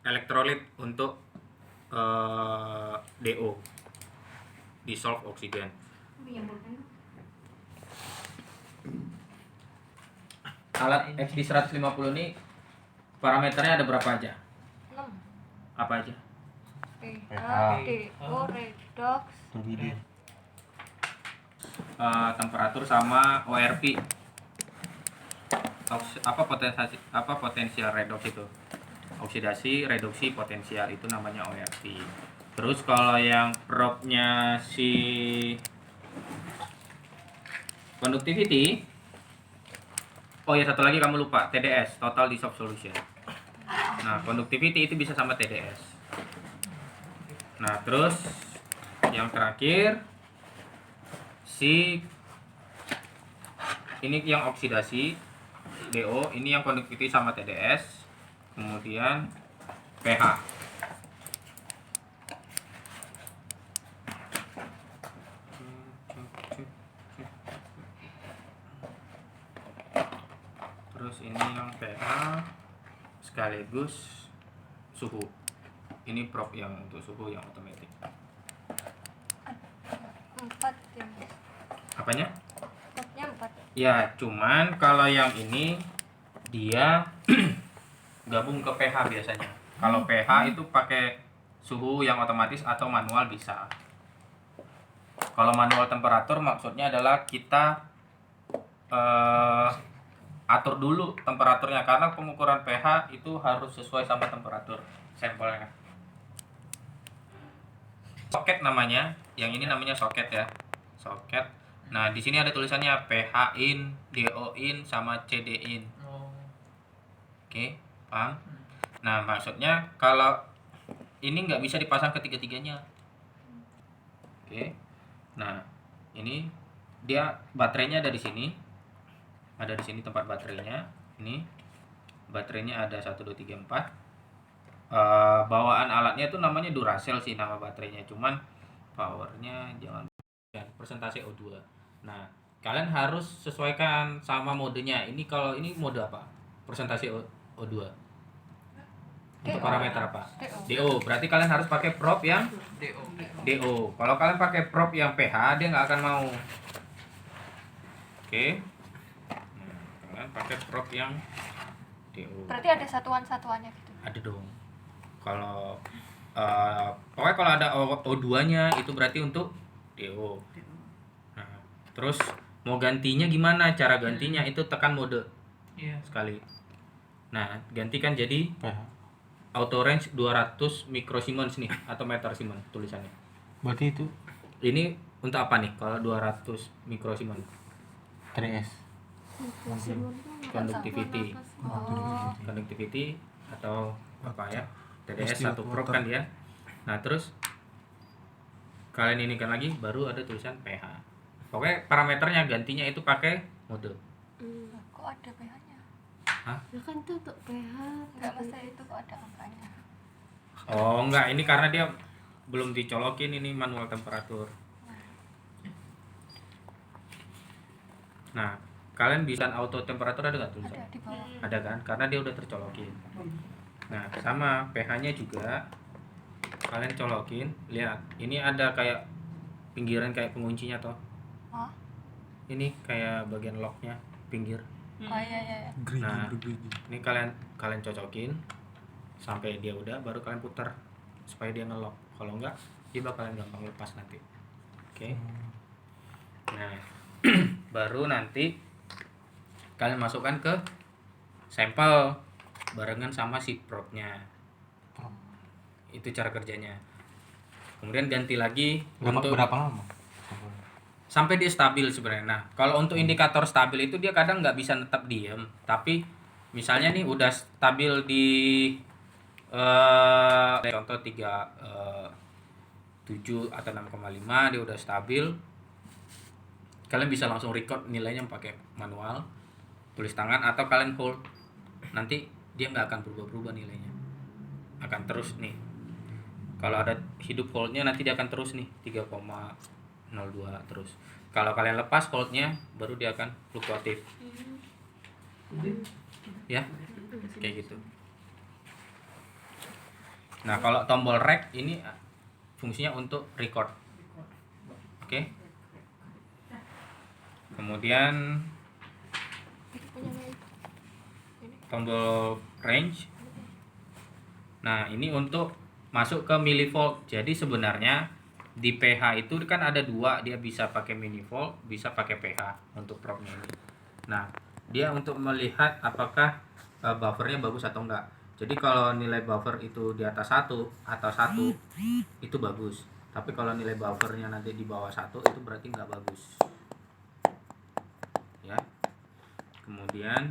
elektrolit untuk DO, dissolve oksigen. Alat XD 150 ini parameternya ada berapa aja? 6. Apa aja? pH, DO, redox, Temperatur sama ORP. Potensial redox itu? Oksidasi, reduksi, potensial itu namanya ORP. Terus kalau yang probnya si conductivity, oh ya satu lagi kamu lupa, TDS, total dissolved solution. Nah, conductivity itu bisa sama TDS. Nah, terus yang terakhir si ini yang oksidasi DO, ini yang conductivity sama TDS. Kemudian pH. Terus ini yang pH sekaligus suhu. Ini probe yang untuk suhu yang otomatis. 4 ya. Apanya? Probnya 4. Ya, cuman kalau yang ini dia gabung ke pH biasanya. Kalau pH itu pakai suhu yang otomatis atau manual bisa. Kalau manual temperatur maksudnya adalah kita atur dulu temperaturnya, karena pengukuran pH itu harus sesuai sama temperatur sampelnya. Soket namanya, yang ini namanya soket ya, soket. Nah di sini ada tulisannya pH in, DO in, sama CD in. Oke, paham? Nah maksudnya kalau ini nggak bisa dipasang ketiga-tiganya. Oke, nah ini dia baterainya ada di sini, ada di sini tempat baterainya. Ini baterainya ada 1, 2, 3, 4. Bawaan alatnya itu namanya Duracell sih nama baterainya, cuman powernya jangan persentase O2. Nah kalian harus sesuaikan sama modenya. Ini kalau ini mode apa? Persentase O2 untuk parameter apa? DO. Berarti kalian harus pakai probe yang DO. Kalau kalian pakai probe yang pH dia nggak akan mau. Oke. Nah, kalian pakai probe yang DO. Berarti ada satuan-satuannya gitu. Ada dong. Kalau pokoknya kalau ada O2-nya itu berarti untuk DO. Nah, terus mau gantinya gimana? Cara gantinya itu tekan mode sekali. Nah, gantikan jadi auto range 200 mikrosiemens nih atau meter siemens tulisannya. Berarti itu Ini untuk apa nih kalau 200 mikrosiemens? TDS. Conductivity. Conductivity atau apa ya? TDS satu probe kan dia. Nah, terus kalian ini kan lagi baru ada tulisan pH. Pokoknya parameternya gantinya itu pakai mode. Kok ada pH-nya? Hah? Ya kan itu untuk pH. Enggak, masa itu kok ada angkanya? Oh, enggak, ini karena dia belum dicolokin ini manual temperatur. Nah, kalian bisa auto temperatur ada nggak tulisan? Ada di bawah. Ada kan? Karena dia udah tercolokin. Nah, sama pH-nya juga kalian colokin. Lihat, ini ada kayak pinggiran kayak penguncinya toh. Hah? Ini kayak bagian locknya, pinggir. Oh iya. Nah, ini kalian cocokin sampai dia udah, baru kalian putar supaya dia ngelock. Kalau enggak, dia bakalan gampang lepas nanti. Oke. Nah, baru nanti kalian masukkan ke sampel barengan sama si probe-nya. Itu cara kerjanya. Kemudian ganti lagi Berapa lama? sampai dia stabil sebenarnya. Nah, kalau untuk indikator stabil itu dia kadang nggak bisa tetap diem, tapi misalnya nih udah stabil di contoh 7 atau 6,5 dia udah stabil, kalian bisa langsung record nilainya pakai manual, tulis tangan, atau kalian hold. Nanti dia nggak akan berubah-berubah nilainya, akan terus nih. Kalau ada hidup holdnya nanti dia akan terus nih 3,02 terus. Kalau kalian lepas holdnya baru dia akan fluktuatif. Ya, kayak gitu. Nah, kalau tombol rek ini fungsinya untuk record. Oke. Kemudian Itu punya itu. Ini. tombol range. Nah, ini untuk masuk ke millivolt. Jadi sebenarnya di pH itu kan ada dua, dia bisa pakai millivolt, bisa pakai pH untuk probnya ini. Nah, dia untuk melihat apakah buffernya bagus atau enggak. Jadi kalau nilai buffer itu di atas 1 atau 1 itu bagus. Tapi kalau nilai buffernya nanti di bawah 1 itu berarti nggak bagus. Ya. Kemudian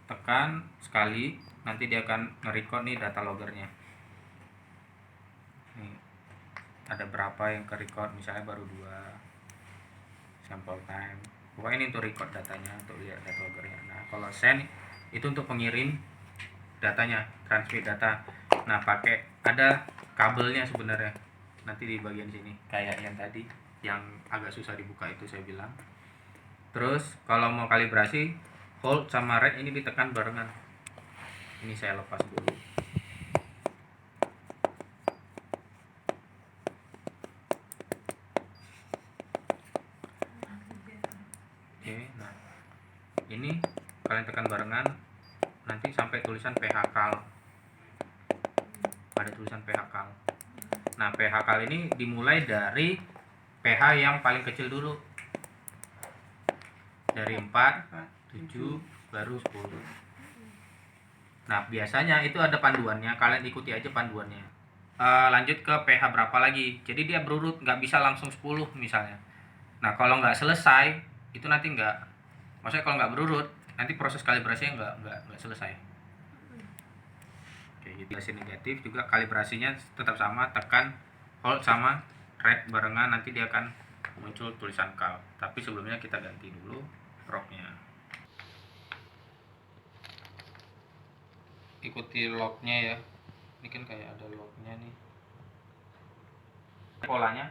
tekan sekali, nanti dia akan nge-record nih data loggernya. Nih, ada berapa yang ke-record, misalnya baru 2 sample time. Pokoknya ini untuk record datanya, untuk lihat data loggernya. Nah, kalau send itu untuk pengirim datanya, transmit data. Nah, pakai ada kabelnya sebenarnya. Nanti di bagian sini, kayak yang tadi yang agak susah dibuka itu saya bilang. Terus kalau mau kalibrasi, hold sama red ini ditekan barengan. Ini saya lepas dulu. Oke, nah ini kalian tekan barengan, nanti sampai tulisan pH cal. Ada tulisan pH cal. Nah, pH cal ini dimulai dari pH yang paling kecil dulu. Dari 4, 7, baru 10. Nah, biasanya itu ada panduannya, kalian ikuti aja panduannya. Lanjut ke pH berapa lagi. Jadi dia berurut, nggak bisa langsung 10 misalnya. Nah, kalau nggak selesai, itu nanti nggak, maksudnya kalau nggak berurut, nanti proses kalibrasinya nggak selesai. Oke, gitu. Kalibrasi negatif juga kalibrasinya tetap sama, tekan hold sama red barengan, nanti dia akan muncul tulisan cal. Tapi sebelumnya kita ganti dulu probe-nya. Ikuti lognya ya. Ini kan kayak ada lognya nih. Polanya.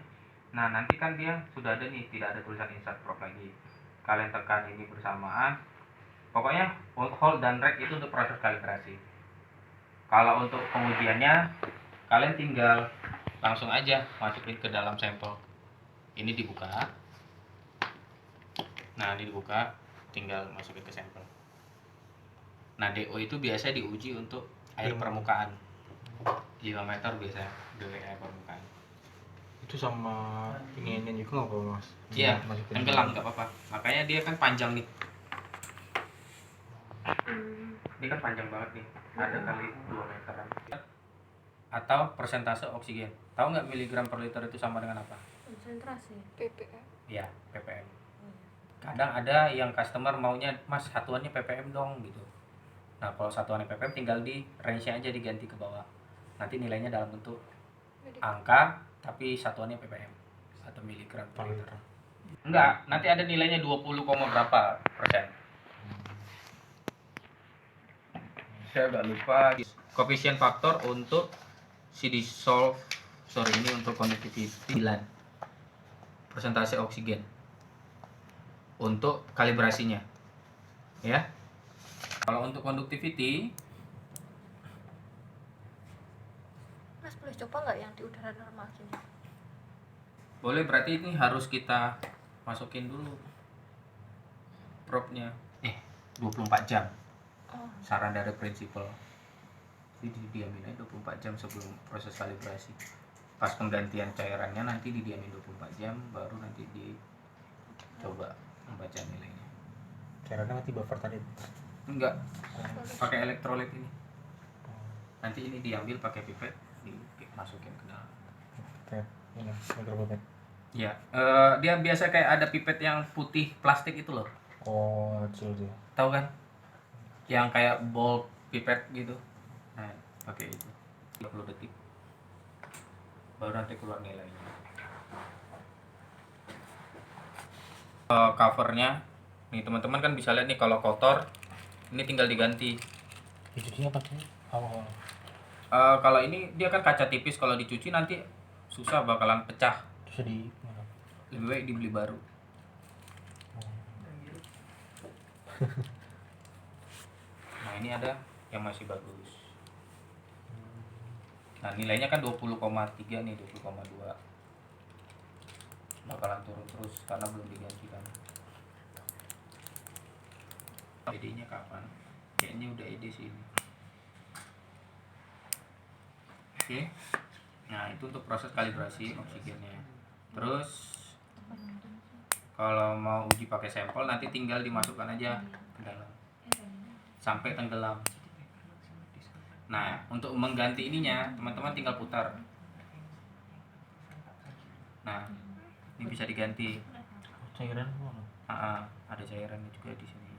Nah, nanti kan dia sudah ada nih, tidak ada tulisan insert probe lagi. Kalian tekan ini bersamaan. Pokoknya hold dan rek itu untuk proses kalibrasi. Kalau untuk pengujiannya, kalian tinggal langsung aja masukin ke dalam sampel. Ini dibuka. Nah, ini dibuka, tinggal masukin ke sampel. Nah, DO itu biasa diuji untuk air permukaan. 5 meter biasa dari air permukaan. Itu sama ini juga nggak apa mas? Iya, tenggelam nggak apa-apa. Makanya dia kan panjang nih. Ini kan panjang banget nih. Ada kali 2 meteran. Atau persentase oksigen. Tahu nggak miligram per liter itu sama dengan apa? Konsentrasi. ppm. Iya, ppm. Kadang ada yang customer maunya, mas satuannya ppm dong gitu. Nah, kalau satuannya ppm tinggal di range-nya aja diganti ke bawah. Nanti nilainya dalam bentuk angka tapi satuannya ppm atau miligram per liter. Enggak, nanti ada nilainya 20, berapa persen. Saya agak lupa. Koefisien faktor untuk si dissolve, ini untuk conductivity 9. Persentase oksigen untuk kalibrasinya. Ya. Kalau untuk conductivity, Mas boleh coba nggak yang di udara normal gini? boleh, berarti ini harus kita masukin dulu probe-nya. 24 jam. Oh. Saran dari prinsipal. Jadi didiamin aja 24 jam sebelum proses kalibrasi. Pas penggantian cairannya nanti didiamin 24 jam, baru nanti dicoba membaca nilainya. Cairannya mati buffer tadi. Enggak, pakai elektrolit ini. Nanti ini diambil pakai pipet, dimasukin ke dalam. Pipet, ini mikropipet. Ya, dia biasa kayak ada pipet yang putih plastik itu loh. Oh, kecil dia. Tahu kan? Yang kayak bowl pipet gitu. Nah, pakai itu. 30 detik. Baru nanti keluar nilainya. Covernya, nih teman-teman kan bisa lihat nih kalau kotor, ini tinggal diganti. Dicucinya pakai awal. Kalau ini dia kan kaca tipis, kalau dicuci nanti susah bakalan pecah. Terus di lebih baik dibeli baru. Nah ini ada yang masih bagus. Nah nilainya kan 20,3 nih, 20,2. Bakalan turun terus karena belum diganti kan. ED-nya kapan? Kayaknya udah ED sih ini. Oke. Nah itu untuk proses kalibrasi oksigennya. Terus kalau mau uji pakai sampel nanti tinggal dimasukkan aja ke dalam sampai tenggelam. Nah untuk mengganti ininya teman-teman tinggal putar. Nah ini bisa diganti. Cairan mana? Ada cairannya juga di sini.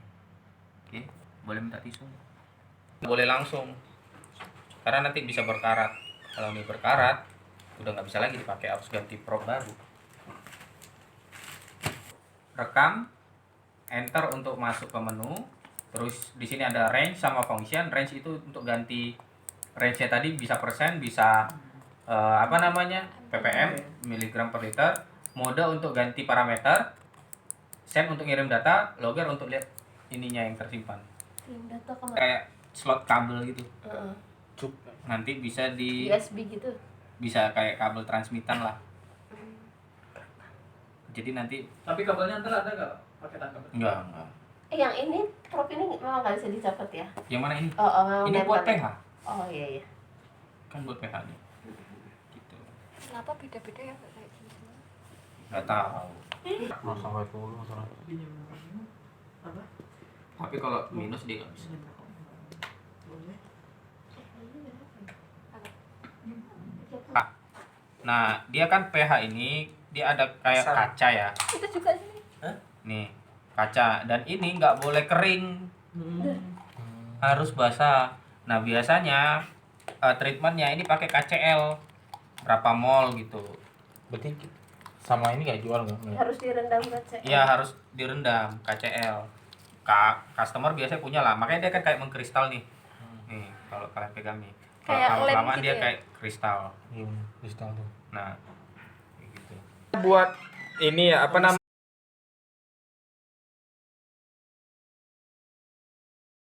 Oke, boleh minta tisu? Boleh langsung, karena nanti bisa berkarat. Kalau ini berkarat, udah nggak bisa lagi dipakai, harus ganti probe baru. Rekam, enter untuk masuk ke menu. Terus di sini ada range sama function. Range itu untuk ganti range-nya tadi bisa persen, bisa ppm, miligram per liter. Mode untuk ganti parameter. Send untuk ngirim data, logger untuk lihat ininya yang tersimpan. Data kemana? Kayak slot kabel gitu. Cuk. Nanti bisa di USB gitu. bisa kayak kabel transmitan lah. Jadi nanti Tapi kabelnya ntar ada nggak pakai tangkap? enggak. Yang ini prop ini memang nggak bisa dicopot ya? Yang mana ini? Memang Ini buat nempel. pH. Oh iya. Kan buat pH nih. Gitu. Kenapa beda-beda ya kayak gitu? Enggak tahu. Nah, sampai 10 masalah. Apa? Tapi kalau minus dia nggak bisa. Nah, dia kan pH ini dia ada kayak kaca ya. Itu juga sih. Nih, kaca, dan ini nggak boleh kering, harus basah. Nah biasanya treatmentnya ini pakai KCl berapa mol gitu. Berarti sama ini nggak jual nggak? Harus direndam kaca. Iya harus direndam KCl. Customer biasanya punya lah, makanya dia kan kayak mengkristal nih. Nih kalau kalian pegang nih, Kayak kalau lem kelamaan gitu dia ya? kayak kristal. Iya, kristal tuh. Nah, kayak gitu. Buat ini ya apa namanya?